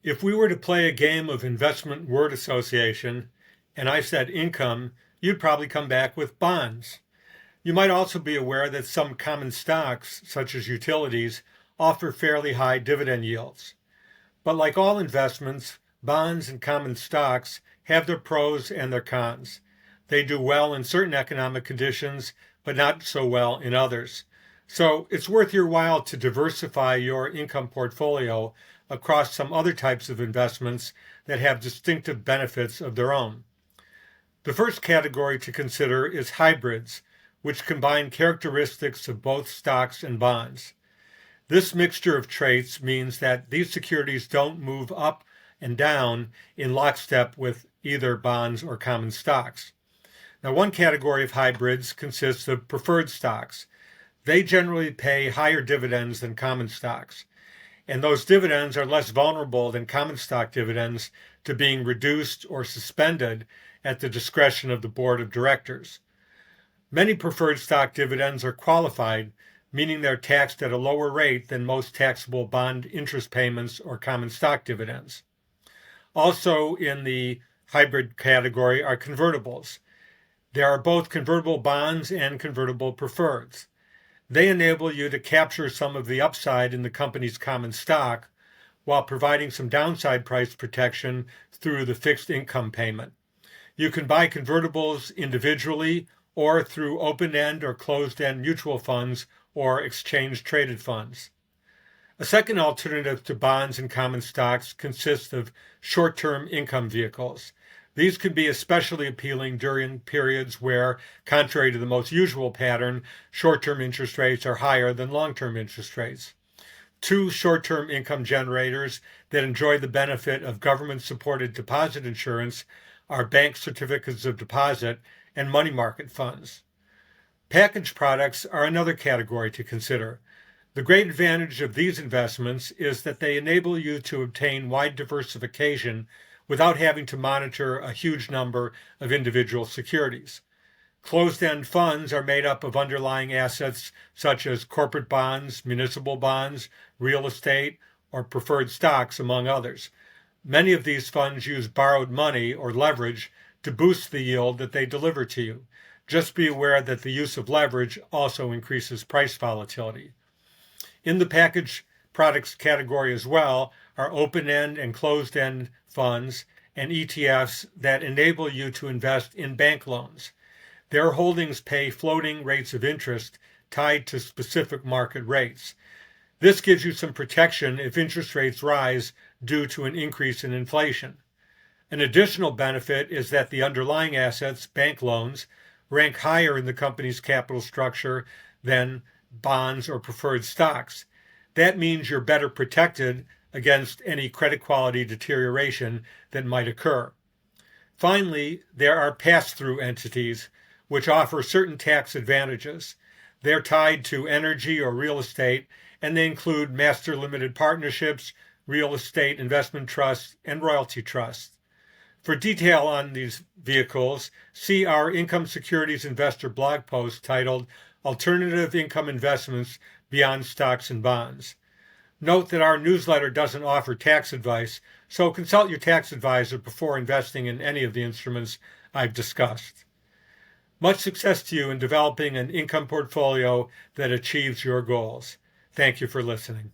If we were to play a game of investment word association and I said income, you'd probably come back with bonds. You might also be aware that some common stocks, such as utilities, offer fairly high dividend yields. But like all investments, bonds and common stocks have their pros and their cons. They do well in certain economic conditions, but not so well in others. So it's worth your while to diversify your income portfolio across some other types of investments that have distinctive benefits of their own. The first category to consider is hybrids, which combine characteristics of both stocks and bonds. This mixture of traits means that these securities don't move up and down in lockstep with either bonds or common stocks. Now, one category of hybrids consists of preferred stocks. They generally pay higher dividends than common stocks, and those dividends are less vulnerable than common stock dividends to being reduced or suspended at the discretion of the board of directors. Many preferred stock dividends are qualified, meaning they're taxed at a lower rate than most taxable bond interest payments or common stock dividends. Also in the hybrid category are convertibles. There are both convertible bonds and convertible preferreds. They enable you to capture some of the upside in the company's common stock while providing some downside price protection through the fixed income payment. You can buy convertibles individually or through open-end or closed-end mutual funds or exchange-traded funds. A second alternative to bonds and common stocks consists of short-term income vehicles. These can be especially appealing during periods where, contrary to the most usual pattern, short-term interest rates are higher than long-term interest rates. Two short-term income generators that enjoy the benefit of government-supported deposit insurance are bank certificates of deposit and money market funds. Package products are another category to consider. The great advantage of these investments is that they enable you to obtain wide diversification without having to monitor a huge number of individual securities. Closed-end funds are made up of underlying assets such as corporate bonds, municipal bonds, real estate, or preferred stocks, among others. Many of these funds use borrowed money or leverage to boost the yield that they deliver to you. Just be aware that the use of leverage also increases price volatility. In the package products category as well are open-end and closed-end funds and ETFs that enable you to invest in bank loans. Their holdings pay floating rates of interest tied to specific market rates. This gives you some protection if interest rates rise due to an increase in inflation. An additional benefit is that the underlying assets, bank loans, rank higher in the company's capital structure than bonds or preferred stocks. That means you're better protected against any credit quality deterioration that might occur. Finally, there are pass-through entities which offer certain tax advantages. They're tied to energy or real estate, and they include master limited partnerships, real estate investment trusts, and royalty trusts. For detail on these vehicles, see our Income Securities Investor blog post titled Alternative Income Investments Beyond Stocks and Bonds. Note that our newsletter doesn't offer tax advice, so consult your tax advisor before investing in any of the instruments I've discussed. Much success to you in developing an income portfolio that achieves your goals. Thank you for listening.